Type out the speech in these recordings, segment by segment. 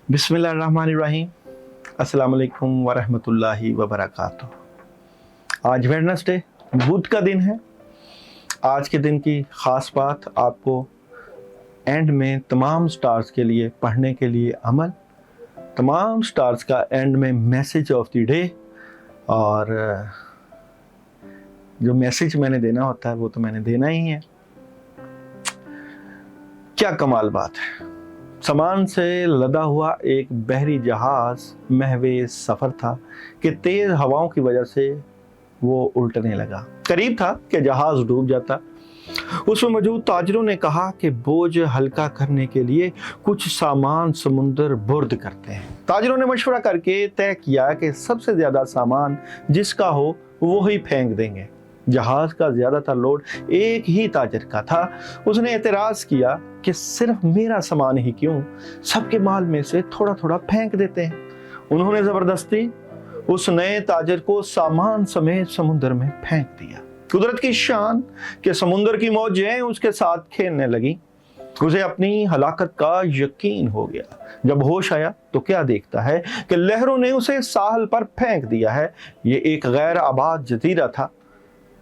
बिस्मिल्लाहिर्रहमानिर्रहीम। अस्सलाम वालेकुम वरहमतुल्लाहि वबरकातुहू। आज वेडनेसडे, बुध का दिन है। आज के दिन की ख़ास बात आपको एंड में तमाम स्टार्स के लिए पढ़ने के लिए अमल, तमाम स्टार्स का एंड में मैसेज ऑफ द डे, और जो मैसेज मैंने देना होता है वो तो मैंने देना ही है। क्या कमाल बात है। सामान से लदा हुआ एक बहरी जहाज महवे सफर था कि तेज हवाओं की वजह से वो उल्टने लगा। करीब था कि जहाज डूब जाता। उसमें मौजूद ताजरों ने कहा कि बोझ हल्का करने के लिए कुछ सामान समुंदर बुर्द करते हैं। ताजरों ने मशवरा करके तय किया कि सबसे ज्यादा सामान जिसका हो वो ही फेंक देंगे। जहाज का ज्यादातर लोड एक ही ताजर का था। उसने एतराज किया कि सिर्फ मेरा सामान ही क्यों, सबके माल में से थोड़ा थोड़ा फेंक देते हैं। उन्होंने जबरदस्ती उस नए ताजर को सामान समेत समुद्र में फेंक दिया। कुदरत की शान कि समुद्र की मौजें उसके साथ खेलने लगी। उसे अपनी हलाकत का यकीन हो गया। जब होश आया तो क्या देखता है कि लहरों ने उसे साहल पर फेंक दिया है। ये एक गैर आबाद जजीरा था।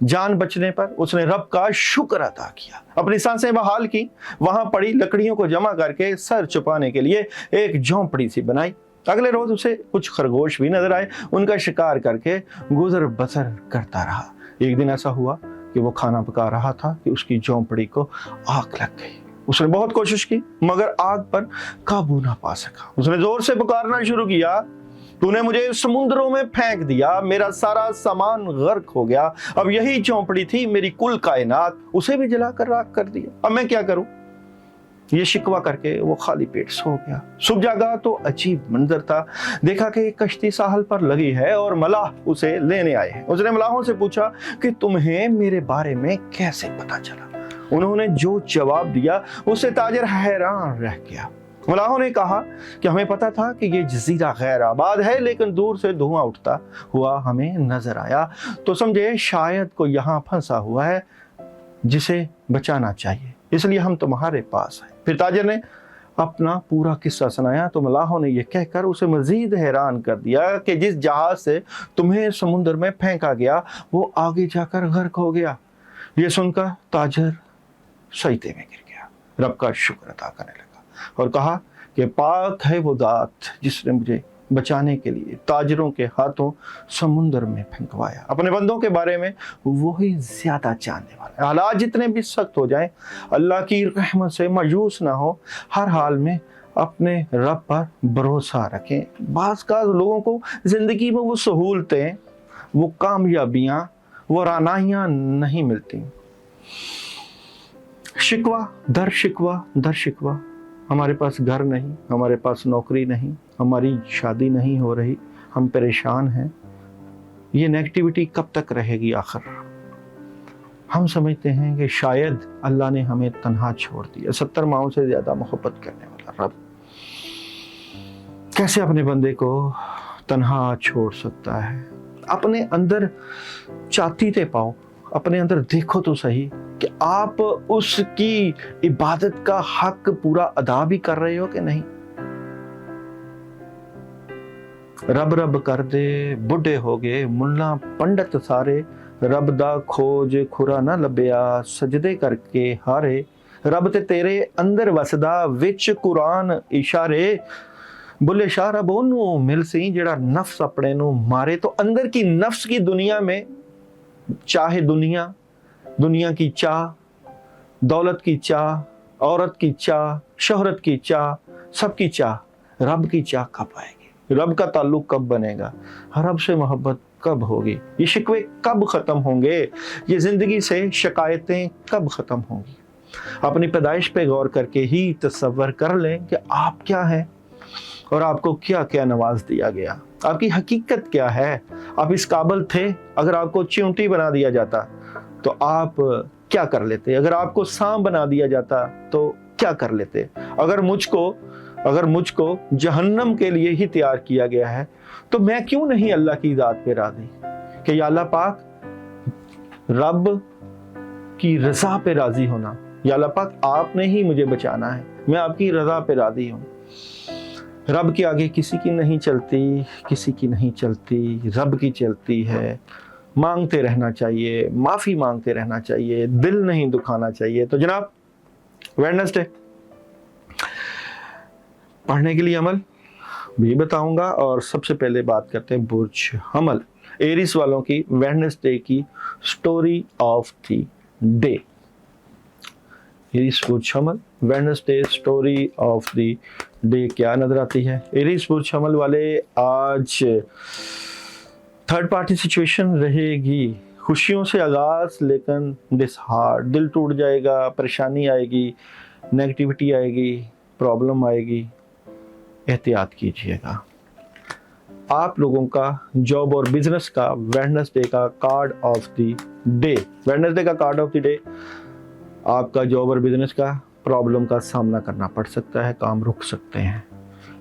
जान बचने पर उसने रब का शुक्र अदा किया, अपनी सांसें बहाल की। वहां पड़ी लकड़ियों को जमा करके सर छुपाने के लिए एक झोंपड़ी सी बनाई। अगले रोज उसे कुछ खरगोश भी नजर आए। उनका शिकार करके गुजर बसर करता रहा। एक दिन ऐसा हुआ कि वो खाना पका रहा था कि उसकी झोंपड़ी को आग लग गई। उसने बहुत कोशिश की मगर आग पर काबू ना पा सका। उसने जोर से पुकारना शुरू किया, तूने मुझे समुद्रों में फेंक दिया, मेरा सारा सामान गर्क हो गया। अब यही झोंपड़ी थी मेरी कुल कायनात, उसे भी जलाकर राख कर दिया। अब मैं क्या करूं? ये शिकवा करके वो खाली पेट सो गया। सुबह जागा तो अजीब मंजर था। देखा कि एक कश्ती साहल पर लगी है और मलाह उसे लेने आए हैं। उसने मलाहों से पूछा कि तुम्हें मेरे बारे में कैसे पता चला? उन्होंने जो जवाब दिया उससे ताजर हैरान रह गया। मलाहों ने कहा कि हमें पता था कि ये जजीरा गैर आबाद है, लेकिन दूर से धुआं उठता हुआ हमें नजर आया तो समझे शायद कोई यहाँ फंसा हुआ है जिसे बचाना चाहिए, इसलिए हम तुम्हारे पास आए। फिर ताजर ने अपना पूरा किस्सा सुनाया तो मलाहों ने यह कहकर उसे मजीद हैरान कर दिया कि जिस जहाज से तुम्हें समुद्र में फेंका गया वो आगे जाकर गर्क हो गया। ये सुनकर ताजर सजदे में गिर गया, रब का शुक्र अदा करने लगा और कहा कि पाक है वो दात जिसने मुझे बचाने के लिए ताजरों के हाथों समुद्र में फेंकवाया। अपने बंदों के बारे में वो ही ज्यादा जानने वाला है। हालात जितने भी सख्त हो जाएं, अल्लाह की रहमत से मायूस ना हो। हर हाल में अपने रब पर भरोसा रखें। बाज़ का लोगों को जिंदगी में वो सहूलतें, वो कामयाबियां, वो रानाइयां नहीं मिलती। शिकवा दर शिकवा दर शिकवा, हमारे पास घर नहीं, हमारे पास नौकरी नहीं, हमारी शादी नहीं हो रही, हम परेशान हैं। ये नेगेटिविटी कब तक रहेगी आखिर? हम समझते हैं कि शायद अल्लाह ने हमें तन्हा छोड़ दिया। 70 माओं से ज्यादा मोहब्बत करने वाला रब कैसे अपने बंदे को तन्हा छोड़ सकता है? अपने अंदर चाहते पाओ, अपने अंदर देखो तो सही कि आप उसकी इबादत का हक पूरा अदा भी कर रहे हो कि नहीं। रब रब कर दे बुढ़े हो गए मुल्ला पंडित सारे, रब दा खोज खुरा ना लभ्या सजदे करके हारे। रब ते तेरे अंदर वसदा विच कुरान इशारे, बुले शाह रब ओनू मिल सी जेड़ा नफ्स अपने नू मारे। तो अंदर की नफ्स की दुनिया में चाहे दुनिया की चाह, दौलत की चाह, औरत की चाह, शोहरत की चाह, सबकी चाह, रब की चाह कब आएगी? रब का ताल्लुक कब बनेगा? रब से मोहब्बत कब होगी? ये शिकवे कब खत्म होंगे? ये जिंदगी से शिकायतें कब खत्म होंगी? अपनी पैदाइश पे गौर करके ही तसव्वुर कर लें कि आप क्या हैं और आपको क्या क्या नवाज दिया गया। आपकी हकीकत क्या है? आप इस काबिल थे? अगर आपको चिंटी बना दिया जाता तो आप क्या कर लेते? अगर आपको सांप बना दिया जाता तो क्या कर लेते? अगर मुझको जहन्नम के लिए ही तैयार किया गया है तो मैं क्यों नहीं अल्लाह की ज़ात पे राज़ी कि या अल्लाह पाक, रब की रज़ा पे राज़ी होना। या अल्लाह पाक, आपने ही मुझे बचाना है, मैं आपकी रज़ा पे राज़ी हूँ। रब के आगे किसी की नहीं चलती, किसी की नहीं चलती, रब की चलती है। मांगते रहना चाहिए, माफ़ी मांगते रहना चाहिए, दिल नहीं दुखाना चाहिए। तो जनाब वेडनेसडे पढ़ने के लिए अमल भी बताऊंगा, और सबसे पहले बात करते हैं बुर्ज हमल, एरिस वालों की वेडनेसडे की story of the day. Aries बुर्ज हमल Wednesday story of the day क्या नजर आती है? एरिस बुर्ज हमल वाले, आज थर्ड पार्टी सिचुएशन रहेगी, खुशियों से आगाज लेकिन डिसहार्ट, दिल टूट जाएगा, परेशानी आएगी, नेगेटिविटी आएगी, प्रॉब्लम आएगी। एहतियात कीजिएगा। आप लोगों का जॉब और बिजनेस का वेडनेसडे का card of the day, Wednesday का कार्ड ऑफ द डे, आपका जॉब और बिजनेस का प्रॉब्लम का सामना करना पड़ सकता है, काम रुक सकते हैं।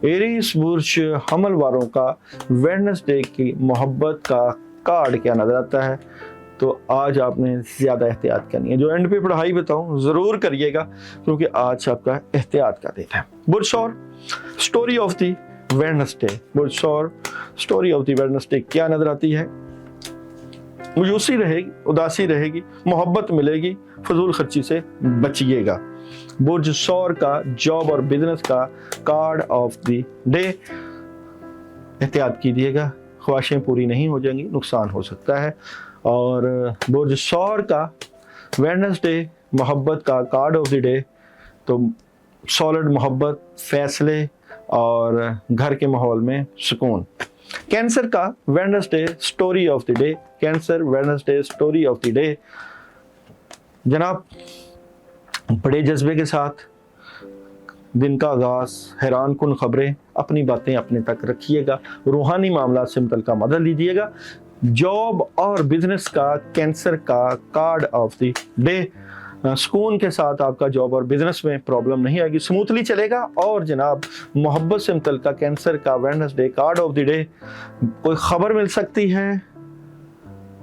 एरीज बुर्ज हमल वालों का वेडनेसडे की मोहब्बत का कार्ड क्या नजर आता है? तो आज आपने ज़्यादा एहतियात करनी है। जो एंड पे पढ़ाई बताऊं ज़रूर करिएगा, क्योंकि आज आपका एहतियात का दिन है। बुर्ज सौर स्टोरी ऑफ द वेडनेसडे, बुर्ज सौर स्टोरी ऑफ द वेडनेसडे क्या नजर आती है? मायूसी रहेगी, उदासी रहेगी, मोहब्बत मिलेगी, फजूल खर्ची से बचिएगा। बुर्ज सौर का जॉब और बिजनेस का कार्ड ऑफ द डे, एहतियात कीजिएगा, ख्वाहिशें पूरी नहीं हो जाएंगी, नुकसान हो सकता है। और बुर्ज सौर का वेडनेसडे मोहब्बत का कार्ड ऑफ द डे, तो सॉलिड मोहब्बत, फैसले और घर के माहौल में सुकून। कैंसर का Wednesday story of the day, cancer Wednesday story of the day, जनाब बड़े जज्बे के साथ दिन का आगाज, हैरान कुन खबरें, अपनी बातें अपने तक रखिएगा, रूहानी मामला से मुतल्लिका मदद लीजिएगा। जॉब और बिजनेस का कैंसर का कार्ड ऑफ द डे, सुकून के साथ आपका जॉब और बिजनेस में प्रॉब्लम नहीं आएगी, स्मूथली चलेगा। और जनाब मोहब्बत से मुतल्लिका कैंसर का Wednesday card of the day, कोई खबर मिल सकती है,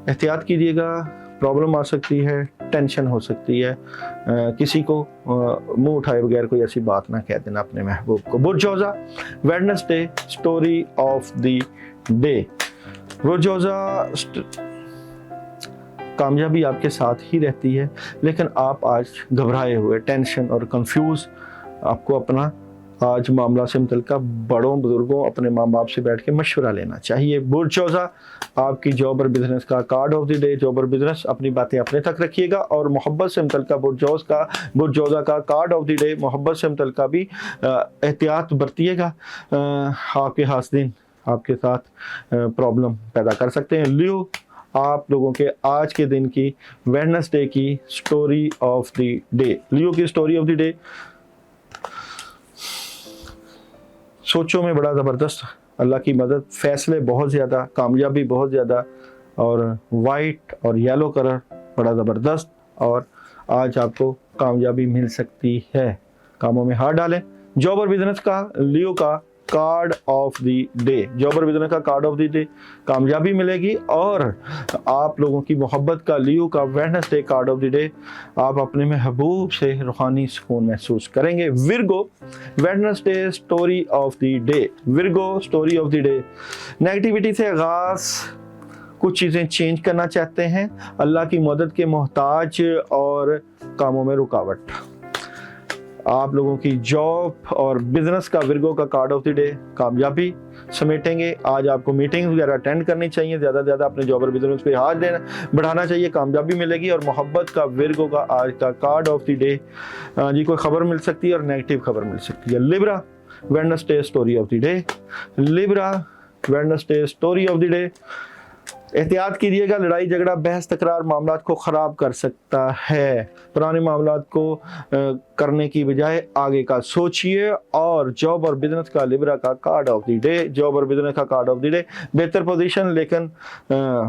एहतियात कीजिएगा, प्रॉब्लम आ सकती है, टेंशन हो सकती है, किसी को मुंह उठाए बगैर कोई ऐसी बात ना कह देना अपने महबूब को। बुर्जोजा Wednesday story of the day, बुर्जोजा कामयाबी आपके साथ ही रहती है, लेकिन आप आज घबराए हुए, टेंशन और कंफ्यूज, आपको अपना आज मामला से मुतल्लिका बड़ों बुजुर्गों, अपने माँ बाप से बैठ के मशवरा लेना चाहिए। बुर्जोजा आपकी जॉब और बिजनेस का card of the day, job और बिजनेस, अपनी बातें अपने तक रखिएगा। और मोहब्बत से मुतल्लिका बुर्जोजा का कार्ड ऑफ द डे, मोहब्बत से मुतल्लिका भी एहतियात बरतिएगा। आपके हासदीन आपके साथ प्रॉब्लम पैदा कर सकते हैं। लियो आप लोगों के आज के दिन की वेडनेसडे की स्टोरी ऑफ द डे, लियो की स्टोरी ऑफ द डे, सोचों में बड़ा ज़बरदस्त, अल्लाह की मदद, फैसले बहुत ज़्यादा, कामयाबी बहुत ज़्यादा, और वाइट और येलो कलर बड़ा ज़बरदस्त, और आज आपको कामयाबी मिल सकती है, कामों में हाथ डालें। जॉब और बिजनेस का लियो का card of the day, job और बिजनेस का कार्ड ऑफ द डे, कामयाबी मिलेगी। और आप लोगों की मोहब्बत का लियो का Wednesday card of the day, आप अपने महबूब से रूहानी सुकून महसूस करेंगे। Virgo Wednesday story of the day, Virgo story of the day, negativity से आगाज, कुछ चीज़ें चेंज करना चाहते हैं, अल्लाह की मदद के मोहताज और कामों में रुकावट। आप लोगों की जॉब और बिजनेस का विर्गो का कार्ड ऑफ द डे, कामयाबी समेटेंगे। आज आपको मीटिंग्स वगैरह अटेंड करनी चाहिए, ज़्यादा से ज़्यादा अपने जॉब और बिजनेस पे हाथ देना बढ़ाना चाहिए, कामयाबी मिलेगी। और मोहब्बत का विर्गो का आज का कार्ड ऑफ द डे, जी कोई खबर मिल सकती है और नेगेटिव खबर मिल सकती है। Libra Wednesday story of the day, Libra Wednesday story of the day, एहतियात कीजिएगा, लड़ाई झगड़ा बहस तकरार मामलात को ख़राब कर सकता है। पुराने मामलात को करने की बजाय आगे का सोचिए। और जॉब और बिजनेस का लिब्रा का card of the day, job और बिजनेस का कार्ड ऑफ द डे, बेहतर पोजीशन, लेकिन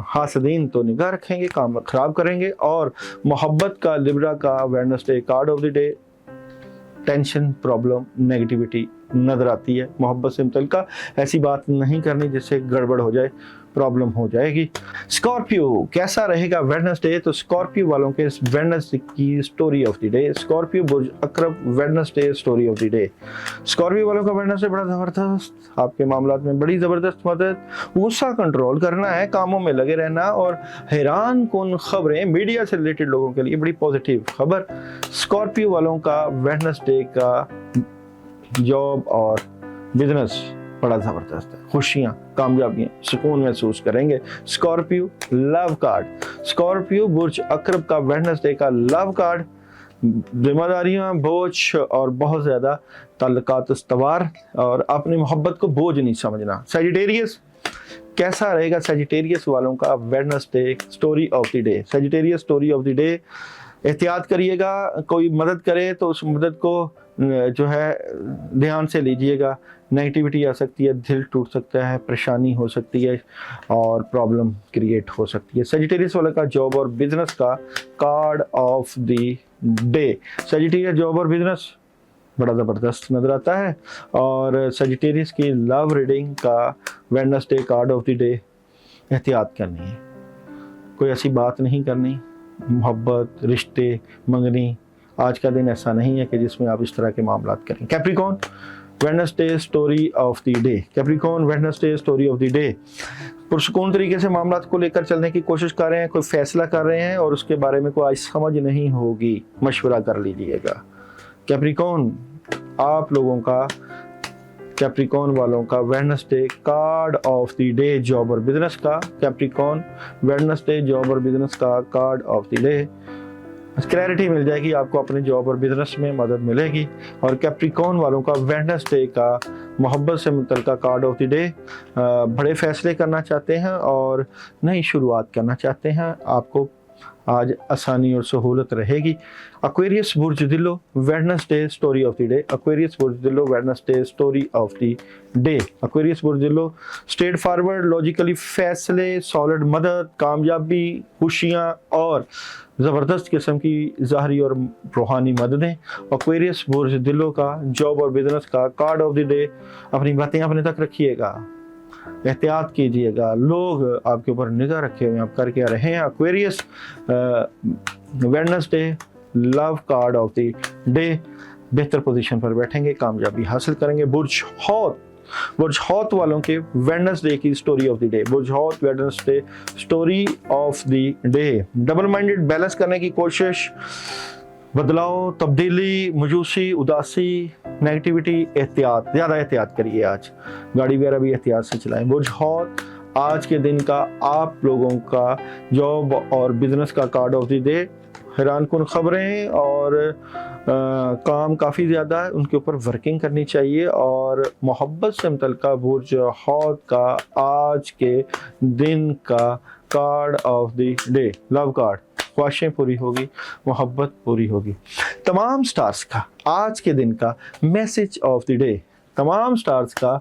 हासदीन तो निगाह रखेंगे, काम ख़राब करेंगे। और मोहब्बत का लिब्रा का Wednesday card of the day, tension, problem, negativity नज़र आती है। मोहब्बत से मुतल्लिका ऐसी बात नहीं करनी जिससे गड़बड़ हो जाए, प्रॉब्लम हो जाएगी। स्कॉर्पियो, कैसा रहेगा वेडनेसडे? तो स्कॉर्पियो वालों के वेडनेसडे की story of the day, Scorpio बुर्ज अकरब Wednesday story of the day. Scorpio वालों का वेडनेसडे बड़ा जबरदस्त, आपके मामलात में बड़ी जबरदस्त मदद, गुस्सा कंट्रोल करना है, कामों में लगे रहना, और हैरान कुन खबरें मीडिया से रिलेटेड लोगों के लिए बड़ी पॉजिटिव खबर। स्कॉर्पियो वालों का वेडनेसडे का जॉब और बिजनेस बड़ा जबरदस्त है, खुशियां, कामयाबियां, सुकून महसूस करेंगे। स्कॉर्पियो लव कार्ड, स्कॉर्पियो बुर्ज अकरब का वेडनेसडे का लव कार्ड, जिम्मेदारियां, बोझ और बहुत ज्यादा ताल्लुकात इस्तवार, और अपनी मोहब्बत को बोझ नहीं समझना। सजिटेरियस, कैसा रहेगा सजिटेरियस वालों का Wednesday story of the day? Sagittarius story of the day, एहतियात करिएगा, कोई मदद करे तो उस मदद को जो है ध्यान से लीजिएगा। नेगेटिविटी आ सकती है, दिल टूट सकता है, परेशानी हो सकती है और प्रॉब्लम क्रिएट हो सकती है। सजिटेरियस वाले का जॉब और बिजनेस का card of the day, Sagittarius job और बिजनेस बड़ा ज़बरदस्त नज़र आता है। और सजिटेरियस की लव रीडिंग का Wednesday card of the day, एहतियात करनी है, कोई ऐसी बात नहीं करनी, मोहब्बत, रिश्ते, मंगनी, आज का दिन ऐसा नहीं है कि जिसमें आप इस तरह के मामलात करें। Capricorn, Wednesday story of the day, Capricorn Wednesday story of the day, पुरसुकून तरीके से मामलात को लेकर चलने की कोशिश कर रहे हैं, कोई फैसला कर रहे हैं और उसके बारे में कोई समझ नहीं होगी, मशवरा कर लीजिएगा। कैप्रिकॉर्न, आप लोगों का, कैप्रिकॉर्न वालों का Wednesday card of the day job और बिजनेस का, कैप्रिकॉर्न वेडनेसडे जॉब और बिजनेस का card of the day, clarity मिल जाएगी आपको, अपने जॉब और बिजनेस में मदद मिलेगी। और कैप्रिकॉर्न वालों का वेडनेसडे का मोहब्बत से मुतल्लिका कार्ड ऑफ द डे, बड़े फैसले करना चाहते हैं और नई शुरुआत करना चाहते हैं, आपको आज आसानी और सहूलत रहेगी। एक्वेरियस बुर्ज दिलो Wednesday story of the day, Aquarius बुर्ज दिलो Wednesday story of the day, Aquarius बुर्ज दिलो स्ट्रेट फॉरवर्ड, लॉजिकली फैसले, सॉलिड मदद, कामयाबी, खुशियाँ और ज़बरदस्त किस्म की ज़ाहरी और रूहानी मददें। एक्वेरियस बुर्ज दिलो का जॉब और बिजनेस का कार्ड ऑफ द डे, अपनी बातें अपने तक रखिएगा, एहतियात कीजिएगा, लोग आपके ऊपर निगाह रखे हुए आप करके रहे हैं। Aquarius Wednesday love card of the day, बेहतर पोजीशन पर बैठेंगे, कामयाबी हासिल करेंगे। बुर्ज हौत, बुर्ज हौत वालों के वेडनेसडे की स्टोरी ऑफ द डे, बुर्ज हौत Wednesday story of the day, double minded, balance करने की कोशिश, बदलाव, तब्दीली, मजूसी, उदासी, नेगेटिविटी, एहतियात, ज़्यादा एहतियात करिए, आज गाड़ी वगैरह भी एहतियात से चलाएं। बुर्ज हौत, आज के दिन का आप लोगों का जॉब और बिजनेस का कार्ड ऑफ द डे, हैरान कुन खबरें और काम काफ़ी ज़्यादा है, उनके ऊपर वर्किंग करनी चाहिए। और मोहब्बत से मुतल्लिका बुर्ज हौत का आज के दिन का card of the day, love card, ख्वाहिशें पूरी होगी, मोहब्बत पूरी होगी। तमाम स्टार्स का आज के दिन का मैसेज ऑफ द डे, तमाम स्टार्स का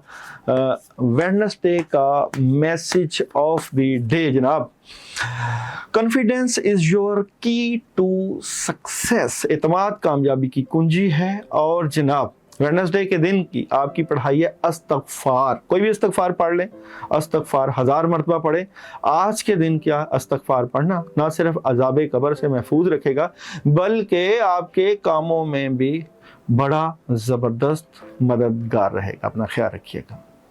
वेडनेसडे का मैसेज ऑफ द डे जनाब, कॉन्फिडेंस इज योर की टू सक्सेस, एतमाद कामयाबी की कुंजी है। और जनाब वेडनेसडे के दिन की आपकी पढ़ाई है अस्तगफार, कोई भी अस्तगफार पढ़ लें, अस्तगफार 1000 मरतबा पढ़े। आज के दिन क्या अस्तगफार पढ़ना ना सिर्फ अज़ाबे कब्र से महफूज रखेगा बल्कि आपके कामों में भी बड़ा ज़बरदस्त मददगार रहेगा। अपना ख्याल रखिएगा।